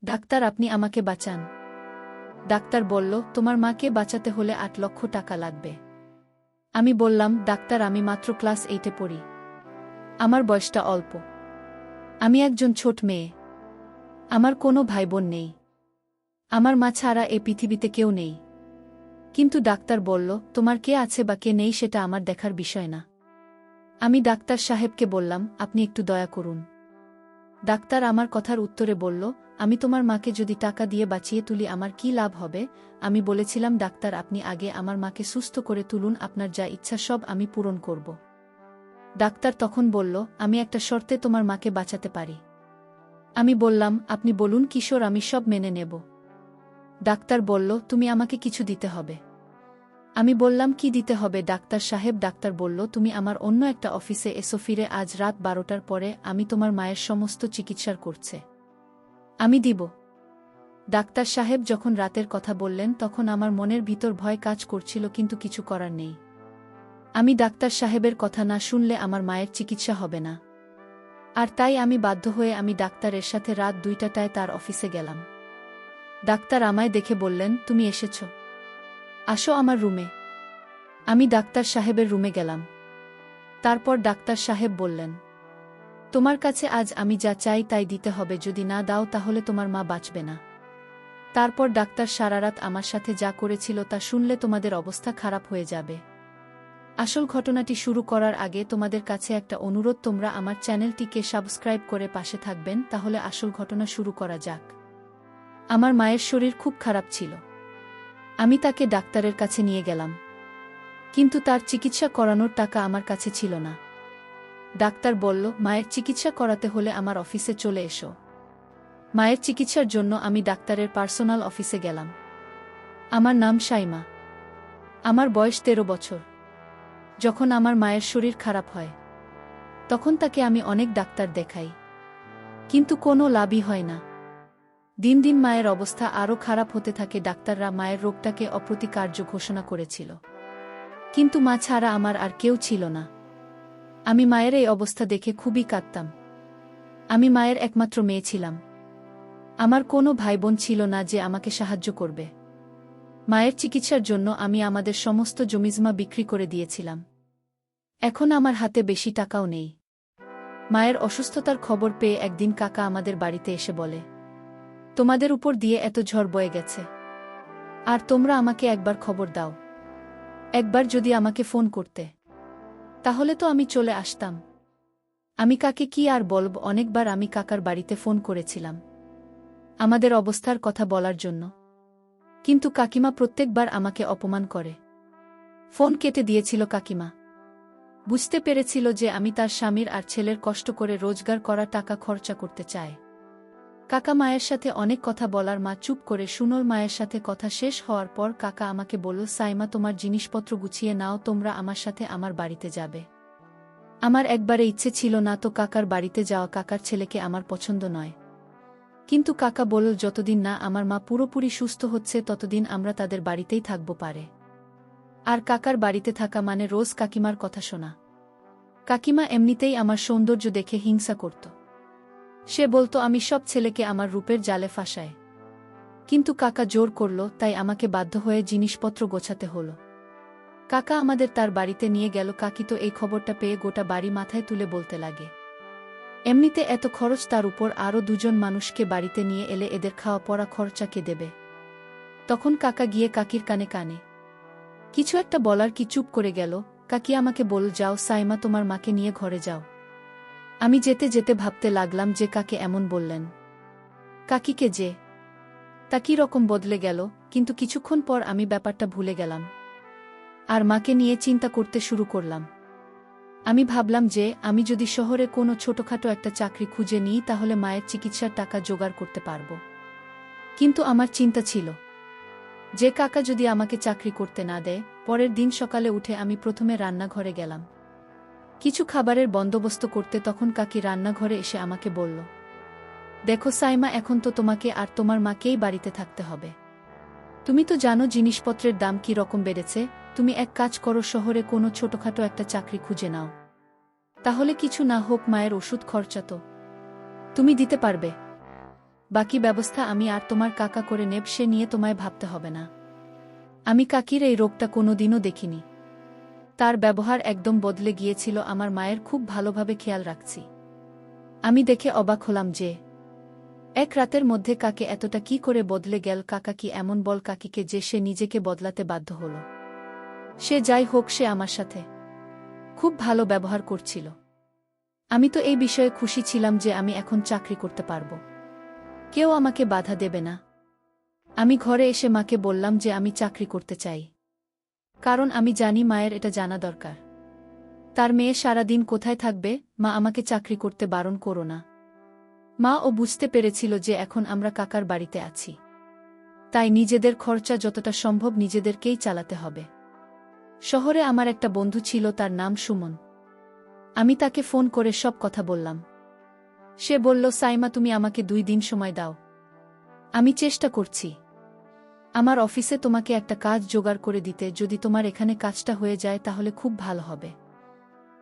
Doctor, আপনি আমাকে বাঁচান। ডাক্তার বলল, তোমার মাকে বাঁচাতে হলে ৮ লক্ষ টাকা লাগবে। আমি বললাম, ডাক্তার, আমি মাত্র ক্লাস 8-এ পড়ি। আমার বয়সটা অল্প। আমি একজন ছোট মেয়ে। আমার কোনো ভাইবোন নেই। আমার মা ছাড়া এ পৃথিবীতে কেউ নেই। কিন্তু ডাক্তার বলল, তোমার কে আছে বা কে নেই সেটা আমার দেখার বিষয় না। আমি ডাক্তার সাহেবকে বললাম, আপনি একটু দয়া করুন। ডাক্তার আমার কথার উত্তরে বলল, আমি তোমার মাকে যদি টাকা দিয়ে বাঁচিয়ে তুলি আমার কি লাভ হবে? আমি বলেছিলাম, ডাক্তার, আপনি আগে আমার মাকে সুস্থ করে তুলুন, আপনার যা ইচ্ছা সব আমি পূরণ করব। ডাক্তার তখন বলল, আমি একটা শর্তে তোমার মাকে বাঁচাতে পারি। আমি বললাম, আপনি বলুন কিশোর, আমি সব মেনে নেব। ডাক্তার বলল, তুমি আমাকে কিছু দিতে হবে। আমি বললাম, কি দিতে হবে ডাক্তার সাহেব? ডাক্তার বলল, তুমি আমার অন্য একটা অফিসে এসো, ফিরে আজ রাত 12টার পরে আমি তোমার মায়ের সমস্ত চিকিৎসার করছে। আমি দিব। ডাক্তার সাহেব যখন রাতের কথা বললেন তখন আমার মনের ভিতর ভয় কাজ করছিল, কিন্তু কিছু করার নেই। আমি ডাক্তার সাহেবের কথা না শুনলে আমার মায়ের চিকিৎসা হবে না। আর তাই আমি বাধ্য হয়ে আমি ডাক্তারের সাথে রাত 2টায় তার অফিসে গেলাম। ডাক্তার আমায় দেখে বললেন, তুমি এসেছ, আসো আমার রুমে। আমি ডাক্তার সাহেবের রুমে গেলাম। তারপর ডাক্তার সাহেব বললেন, তোমার কাছে আজ আমি যা চাই তাই দিতে হবে, যদি না দাও তাহলে তোমার মা বাঁচবে না। তারপর ডাক্তার সারারাত আমার সাথে যা করেছিল তা শুনলে তোমাদের অবস্থা খারাপ হয়ে যাবে। আসল ঘটনাটি শুরু করার আগে তোমাদের কাছে একটা অনুরোধ, তোমরা আমার চ্যানেলটিকে সাবস্ক্রাইব করে পাশে থাকবেন, তাহলে আসল ঘটনা শুরু করা যাক। আমার মায়ের শরীর খুব খারাপ ছিল। আমি তাকে ডাক্তারের কাছে নিয়ে গেলাম, কিন্তু তার চিকিৎসা করানোর টাকা আমার কাছে ছিল না। ডাক্তার বলল, মায়ের চিকিৎসা করাতে হলে আমার অফিসে চলে এসো। মায়ের চিকিৎসার জন্য আমি ডাক্তারের পার্সোনাল অফিসে গেলাম। আমার নাম সাইমা। আমার বয়স 13 বছর। যখন আমার মায়ের শরীর খারাপ হয় তখন তাকে আমি অনেক ডাক্তার দেখাই, কিন্তু কোনো লাভই হয় না। দিন দিন মায়ের অবস্থা আরও খারাপ হতে থাকে। ডাক্তাররা মায়ের রোগটাকে অপ্রতিকার্য ঘোষণা করেছিল, কিন্তু মা ছাড়া আমার আর কেউ ছিল না। আমি মায়ের এই অবস্থা দেখে খুবই কাঁদতাম। আমি মায়ের একমাত্র মেয়ে ছিলাম। আমার কোনো ভাইবোন ছিল না যে আমাকে সাহায্য করবে। মায়ের চিকিৎসার জন্য আমি আমাদের সমস্ত জমিজমা বিক্রি করে দিয়েছিলাম। এখন আমার হাতে বেশি টাকাও নেই। মায়ের অসুস্থতার খবর পেয়ে একদিন কাকা আমাদের বাড়িতে এসে বলে, তোমাদের উপর দিয়ে এত ঝড় বয়ে গেছে, আর তোমরা আমাকে একবার খবর দাও। একবার যদি আমাকে ফোন করতে, তাহলে তো আমি চলে আসতাম। আমি কাকে কি আর বলব, অনেকবার আমি কাকার বাড়িতে ফোন করেছিলাম আমাদের অবস্থার কথা বলার জন্য, কিন্তু কাকিমা প্রত্যেকবার আমাকে অপমান করে ফোন কেটে দিয়েছিল। কাকিমা বুঝতে পেরেছিল যে আমি তার স্বামীর আর ছেলের কষ্ট করে রোজগার করা টাকা খরচা করতে চাই। কাকা মায়ের সাথে অনেক কথা বলার মা চুপ করে শুনল। মায়ের সাথে কথা শেষ হওয়ার পর কাকা আমাকে বলল, সাইমা, তোমার জিনিসপত্র গুছিয়ে নাও, তোমরা আমার সাথে আমার বাড়িতে যাবে। আমার একবারে ইচ্ছে ছিল না তো কাকার বাড়িতে যাওয়া। কাকার ছেলেকে আমার পছন্দ নয়, কিন্তু কাকা বলল, যতদিন না আমার মা পুরোপুরি সুস্থ হচ্ছে ততদিন আমরা তাদের বাড়িতেই থাকব পারে। আর কাকার বাড়িতে থাকা মানে রোজ কাকিমার কথা শোনা। কাকিমা এমনিতেই আমার সৌন্দর্য দেখে হিংসা করত। সে বলতো আমি সব ছেলেকে আমার রূপের জালে ফাঁসায়, কিন্তু কাকা জোর করল, তাই আমাকে বাধ্য হয়ে জিনিসপত্র গোছাতে হলো। কাকা আমাদের তার বাড়িতে নিয়ে গেল। কাকি তো এই খবরটা পেয়ে গোটা বাড়ি মাথায় তুলে বলতে লাগে, এমনিতে এত খরচ, তার উপর আরও 2জন মানুষকে বাড়িতে নিয়ে এলে এদের খাওয়া পড়া খরচা কে দেবে? তখন কাকা গিয়ে কাকির কানে কানে কিছু একটা বলার কি চুপ করে গেল। কাকি আমাকে বলল, যাও সাইমা, তোমার মাকে নিয়ে ঘরে যাও। আমি যেতে যেতে ভাবতে লাগলাম যে কাকে এমন বললেন, কাকিকে যে তা কি রকম বদলে গেল। কিন্তু কিছুক্ষণ পর আমি ব্যাপারটা ভুলে গেলাম আর মাকে নিয়ে চিন্তা করতে শুরু করলাম। আমি ভাবলাম যে আমি যদি শহরে কোনো ছোটখাটো একটা চাকরি খুঁজে নিই তাহলে মায়ের চিকিৎসার টাকা জোগাড় করতে পারব। কিন্তু আমার চিন্তা ছিল যে কাকা যদি আমাকে চাকরি করতে না দেয়। পরের দিন সকালে উঠে আমি প্রথমে রান্নাঘরে গেলাম কিছু খাবারের বন্দোবস্ত করতে। তখন কাকি রান্নাঘরে এসে আমাকে বলল, দেখো সাইমা, এখন তো তোমাকে আর তোমার মাকেই বাড়িতে থাকতে হবে। তুমি তো জানো জিনিসপত্রের দাম কি রকম বেড়েছে। তুমি এক কাজ করো, শহরে কোনো ছোটখাটো একটা চাকরি খুঁজে নাও, তাহলে কিছু না হোক মায়ের ওষুধ খরচা তো তুমি দিতে পারবে। বাকি ব্যবস্থা আমি আর তোমার কাকা করে নেব, সে নিয়ে তোমায় ভাবতে হবে না। আমি কাকির এই রোগটা কোনোদিনও দেখিনি। তার ব্যবহার একদম বদলে গিয়েছিল, আমার মায়ের খুব ভালোভাবে খেয়াল রাখছি। আমি দেখে অবাক হলাম যে এক রাতের মধ্যে কাকে এতটা কি করে বদলে গেল। কাকা কি এমন বল কাকিকে যে সে নিজেকে বদলাতে বাধ্য হল? সে যাই হোক, সে আমার সাথে খুব ভালো ব্যবহার করছিল। আমি তো এই বিষয়ে খুশি ছিলাম যে আমি এখন চাকরি করতে পারব, কেউ আমাকে বাধা দেবে না। আমি ঘরে এসে মাকে বললাম যে আমি চাকরি করতে চাই, কারণ আমি জানি মায়ের এটা জানা দরকার। তার মেয়ে সারাদিন কোথায় থাকবে, মা আমাকে চাকরি করতে বারণ করো না। মা ও বুঝতে পেরেছিল যে এখন আমরা কাকার বাড়িতে আছি, তাই নিজেদের খরচা যতটা সম্ভব নিজেদেরকেই চালাতে হবে। শহরে আমার একটা বন্ধু ছিল, তার নাম সুমন। আমি তাকে ফোন করে সব কথা বললাম। সে বলল, সাইমা তুমি আমাকে 2 দিন সময় দাও, আমি চেষ্টা করছি আমার অফিসে তোমাকে একটা কাজ জোগাড় করে দিতে। যদি তোমার এখানে কাজটা হয়ে যায় তাহলে খুব ভালো হবে,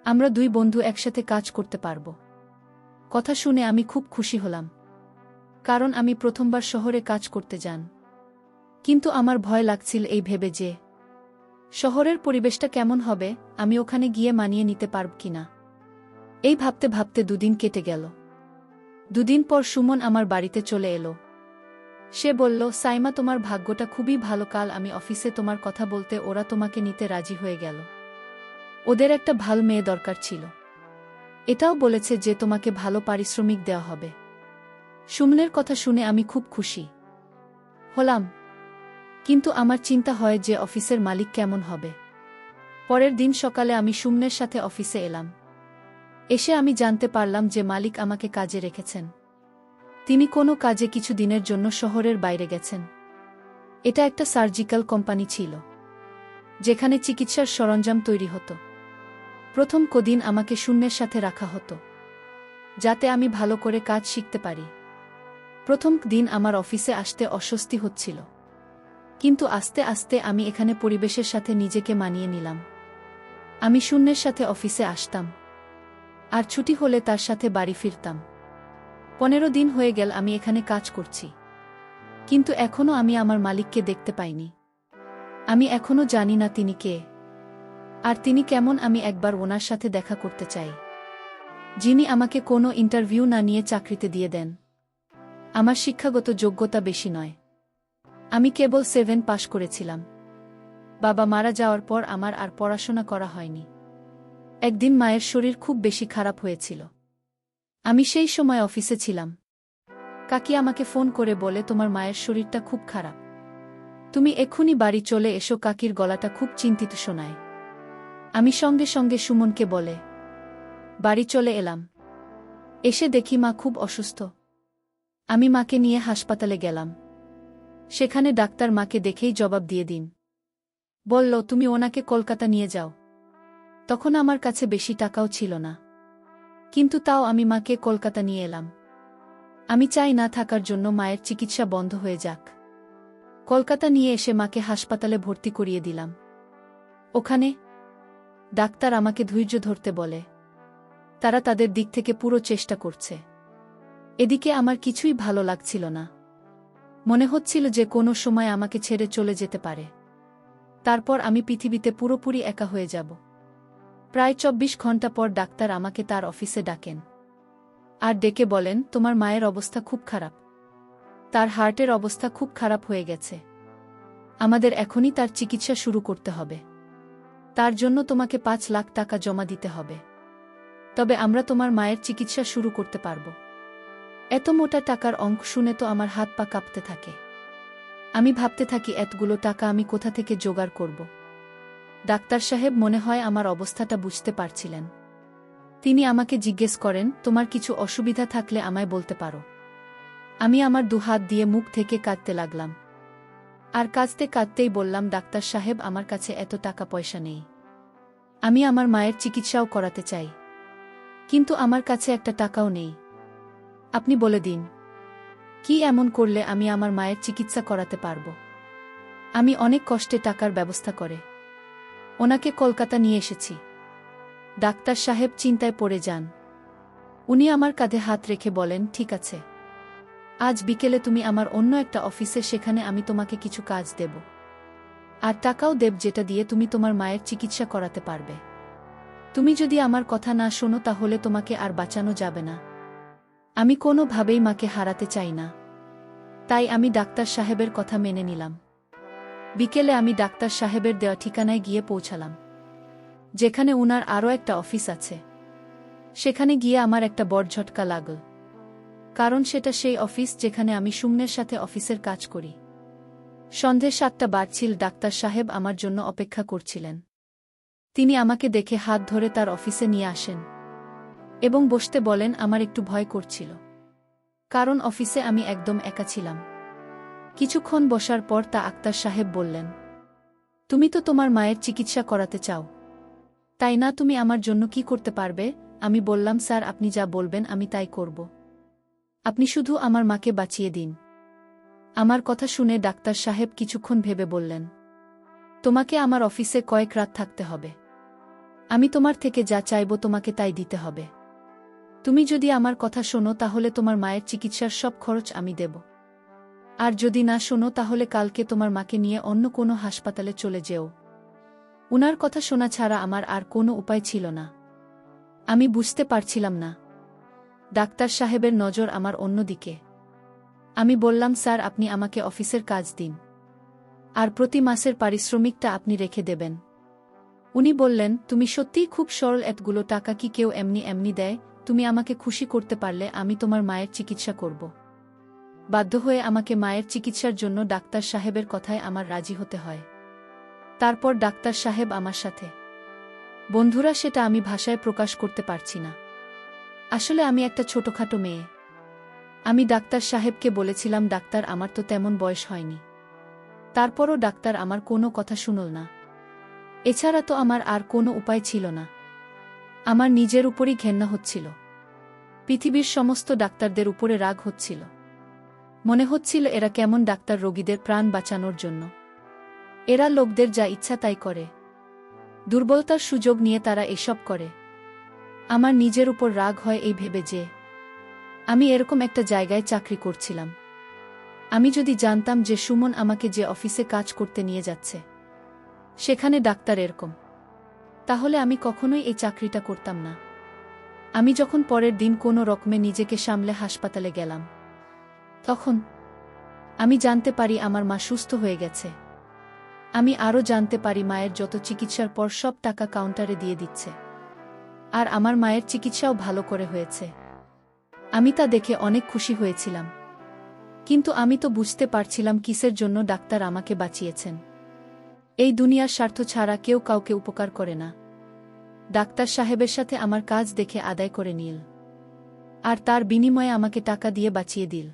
আমরা 2 বন্ধু একসাথে কাজ করতে পারব। কথা শুনে আমি খুব খুশি হলাম, কারণ আমি প্রথমবার শহরে কাজ করতে যান। কিন্তু আমার ভয় লাগছিল এই ভেবে যে শহরের পরিবেশটা কেমন হবে, আমি ওখানে গিয়ে মানিয়ে নিতে পারব কিনা। এই ভাবতে ভাবতে 2 দিন কেটে গেল। 2 দিন পর সুমন আমার বাড়িতে চলে এলো। সে বলল, সাইমা তোমার ভাগ্যটা খুবই ভালো, কাল আমি অফিসে তোমার কথা বলতে ওরা তোমাকে নিতে রাজি হয়ে গেল। ওদের একটা ভালো মেয়ে দরকার ছিল, এটাও বলেছে যে তোমাকে ভালো পারিশ্রমিক দেওয়া হবে। সুমনের কথা শুনে আমি খুব খুশি হলাম, কিন্তু আমার চিন্তা হয় যে অফিসের মালিক কেমন হবে। পরের দিন সকালে আমি সুমনের সাথে অফিসে এলাম। এসে আমি জানতে পারলাম যে মালিক আমাকে কাজে রেখেছেন। তিনি কোনো কাজে কিছু দিনের জন্য শহরের বাইরে গেছেন। এটা একটা সার্জিক্যাল কোম্পানি ছিল, যেখানে চিকিৎসার সরঞ্জাম তৈরি হতো। প্রথম কদিন আমাকে শূন্যের সাথে রাখা হতো, যাতে আমি ভালো করে কাজ শিখতে পারি। প্রথম দিন আমার অফিসে আসতে অস্বস্তি হচ্ছিল, কিন্তু আস্তে আস্তে আমি এখানে পরিবেশের সাথে নিজেকে মানিয়ে নিলাম। আমি শূন্যের সাথে অফিসে আসতাম, আর ছুটি হলে তার সাথে বাড়ি ফিরতাম। 15 দিন হয়ে গেল আমি এখানে কাজ করছি, কিন্তু এখনও আমি আমার মালিককে দেখতে পাইনি। আমি এখনও জানি না তিনি কে, আর তিনি কেমন। আমি একবার ওনার সাথে দেখা করতে চাই, যিনি আমাকে কোনো ইন্টারভিউ না নিয়ে চাকরিতে দিয়ে দেন। আমার শিক্ষাগত যোগ্যতা বেশি নয়, আমি কেবল 7 পাশ করেছিলাম। বাবা মারা যাওয়ার পর আমার আর পড়াশোনা করা হয়নি। একদিন মায়ের শরীর খুব বেশি খারাপ হয়েছিল, আমি সেই সময় অফিসে ছিলাম। কাকি আমাকে ফোন করে বলে, তোমার মায়ের শরীরটা খুব খারাপ, তুমি এক্ষুনি বাড়ি চলে এসো। কাকির গলাটা খুব চিন্তিত শোনায়। আমি সঙ্গে সঙ্গে সুমনকে বলে বাড়ি চলে এলাম। এসে দেখি মা খুব অসুস্থ। আমি মাকে নিয়ে হাসপাতালে গেলাম। সেখানে ডাক্তার মাকে দেখেই জবাব দিয়ে দিন বলল, তুমি ওনাকে কলকাতা নিয়ে যাও। তখন আমার কাছে বেশি টাকাও ছিল না, কিন্তু তাও আমি মাকে কলকাতা নিয়ে এলাম। আমি চাই না থাকার জন্য মায়ের চিকিৎসা বন্ধ হয়ে যাক। কলকাতা নিয়ে এসে মাকে হাসপাতালে ভর্তি করিয়ে দিলাম। ওখানে ডাক্তার আমাকে ধৈর্য ধরতে বলে, তারা তাদের দিক থেকে পুরো চেষ্টা করছে। এদিকে আমার কিছুই ভালো লাগছিল না, মনে হচ্ছিল যে কোনো সময় আমাকে ছেড়ে চলে যেতে পারে। তারপর আমি পৃথিবীতে পুরোপুরি একা হয়ে যাব। প্রায় 24 ঘন্টা পর ডাক্তার আমাকে তার অফিসে ডাকেন, আর ডেকে বলেন, তোমার মায়ের অবস্থা খুব খারাপ, তার হার্টের অবস্থা খুব খারাপ হয়ে গেছে। আমাদের এখনই তার চিকিৎসা শুরু করতে হবে। তার জন্য তোমাকে 5 লাখ টাকা জমা দিতে হবে, তবে আমরা তোমার মায়ের চিকিৎসা শুরু করতে পারব। এত মোটা টাকার অঙ্ক শুনে তো আমার হাত পা কাঁপতে থাকে। আমি ভাবতে থাকি এতগুলো টাকা আমি কোথা থেকে জোগাড় করব। ডাক্তার সাহেব মনে হয় আমার অবস্থাটা বুঝতে পারছিলেন। তিনি আমাকে জিজ্ঞেস করেন, তোমার কিছু অসুবিধা থাকলে আমায় বলতে পারো। আমি আমার 2 হাত দিয়ে মুখ থেকে কাঁদতে লাগলাম, আর কাঁদতে কাঁদতেই বললাম, ডাক্তার সাহেব আমার কাছে এত টাকা পয়সা নেই। আমি আমার মায়ের চিকিৎসাও করাতে চাই, কিন্তু আমার কাছে একটা টাকাও নেই। আপনি বলে দিন, কি এমন করলে আমি আমার মায়ের চিকিৎসা করাতে পারব। আমি অনেক কষ্টে টাকার ব্যবস্থা করে ওনাকে কলকাতা নিয়ে এসেছি। ডাক্তার সাহেব চিন্তায় পড়ে যান। উনি আমার কাঁধে হাত রেখে বলেন, ঠিক আছে, আজ বিকেলে তুমি আমার অন্য একটা অফিসে, সেখানে আমি তোমাকে কিছু কাজ দেব। আর টাকাও দেব, যেটা দিয়ে তুমি তোমার মায়ের চিকিৎসা করাতে পারবে। তুমি যদি আমার কথা না শোনো তাহলে তোমাকে আর বাঁচানো যাবে না। আমি কোনোভাবেই মাকে হারাতে চাই না। তাই আমি ডাক্তার সাহেবের কথা মেনে নিলাম। বিকেলে আমি ডাক্তার সাহেবের দেওয়া ঠিকানায় গিয়ে পৌঁছালাম, যেখানে উনার আরও একটা অফিস আছে। সেখানে গিয়ে আমার একটা বড় ঝটকা লাগল, কারণ সেটা সেই অফিস যেখানে আমি সুমনের সাথে অফিসের কাজ করি। সন্ধে 7টা বাজছিল, ডাক্তার সাহেব আমার জন্য অপেক্ষা করছিলেন। তিনি আমাকে দেখে হাত ধরে তার অফিসে নিয়ে আসেন এবং বসতে বলেন। আমার একটু ভয় করছিল, কারণ অফিসে আমি একদম একা ছিলাম। কিছুক্ষণ বসার পর তা আক্তার সাহেব বললেন, তুমি তো তোমার মায়ের চিকিৎসা করাতে চাও, তাই না? তুমি আমার জন্য কি করতে পারবে? আমি বললাম, স্যার, আপনি যা বলবেন আমি তাই করব। আপনি শুধু আমার মাকে বাঁচিয়ে দিন। আমার কথা শুনে ডাক্তার সাহেব কিছুক্ষণ ভেবে বললেন, তোমাকে আমার অফিসে কয়েক রাত থাকতে হবে। আমি তোমার থেকে যা চাইব তোমাকে তাই দিতে হবে। তুমি যদি আমার কথা শোনো তাহলে তোমার মায়ের চিকিৎসার সব খরচ আমি দেব। আর যদি না শোনো তাহলে কালকে তোমার মাকে নিয়ে অন্য কোনো হাসপাতালে চলে যেও। উনার কথা শোনা ছাড়া আমার আর কোনো উপায় ছিল না। আমি বুঝতে পারছিলাম না ডাক্তার সাহেবের নজর আমার অন্যদিকে। আমি বললাম, স্যার, আপনি আমাকে অফিসের কাজ দিন, আর প্রতি মাসের পারিশ্রমিকটা আপনি রেখে দেবেন। উনি বললেন, তুমি সত্যিই খুব সরল, এতগুলো টাকা কি কেউ এমনি এমনি দেয়? তুমি আমাকে খুশি করতে পারলে আমি তোমার মায়ের চিকিৎসা করব। বাধ্য হয়ে আমাকে মায়ের চিকিৎসার জন্য ডাক্তার সাহেবের কথায় আমার রাজি হতে হয়। তারপর ডাক্তার সাহেব আমার সাথে। বন্ধুরা, সেটা আমি ভাষায় প্রকাশ করতে পারছি না। আসলে আমি একটা ছোটখাটো মেয়ে। আমি ডাক্তার সাহেবকে বলেছিলাম, ডাক্তার, আমার তো তেমন বয়স হয়নি। তারপরও ডাক্তার আমার কোনো কথা শুনল না। এছাড়া তো আমার আর কোনো উপায় ছিল না। আমার নিজের উপরই ঘেন্না হচ্ছিল। পৃথিবীর সমস্ত ডাক্তারদের উপরে রাগ হচ্ছিল। মনে হচ্ছিল এরা কেমন ডাক্তার, রোগীদের প্রাণ বাঁচানোর জন্য। এরা লোকদের যা ইচ্ছা তাই করে। দুর্বলতার সুযোগ নিয়ে তারা এসব করে। আমার নিজের উপর রাগ হয় এই ভেবে যে আমি এরকম একটা জায়গায় চাকরি করছিলাম। আমি যদি জানতাম যে সুমন আমাকে যে অফিসে কাজ করতে নিয়ে যাচ্ছে সেখানে ডাক্তার এরকম, তাহলে আমি কখনোই এই চাকরিটা করতাম না। আমি যখন পরের দিন কোনো রকমে নিজেকে সামলে হাসপাতালে গেলাম, তখন আমি জানতে পারি আমার মা সুস্থ হয়ে গেছে। আমি আরও জানতে পারি মায়ের যত চিকিৎসার পর সব টাকা কাউন্টারে দিয়ে দিচ্ছে, আর আমার মায়ের চিকিৎসাও ভালো করে হয়েছে। আমি তা দেখে অনেক খুশি হয়েছিলাম, কিন্তু আমি তো বুঝতে পারছিলাম কিসের জন্য ডাক্তার আমাকে বাঁচিয়েছেন। এই দুনিয়ার স্বার্থ ছাড়া কেউ কাউকে উপকার করে না। ডাক্তার সাহেবের সাথে আমার কাজ দেখে আদায় করে নিল, আর তার বিনিময়ে আমাকে টাকা দিয়ে বাঁচিয়ে দিল।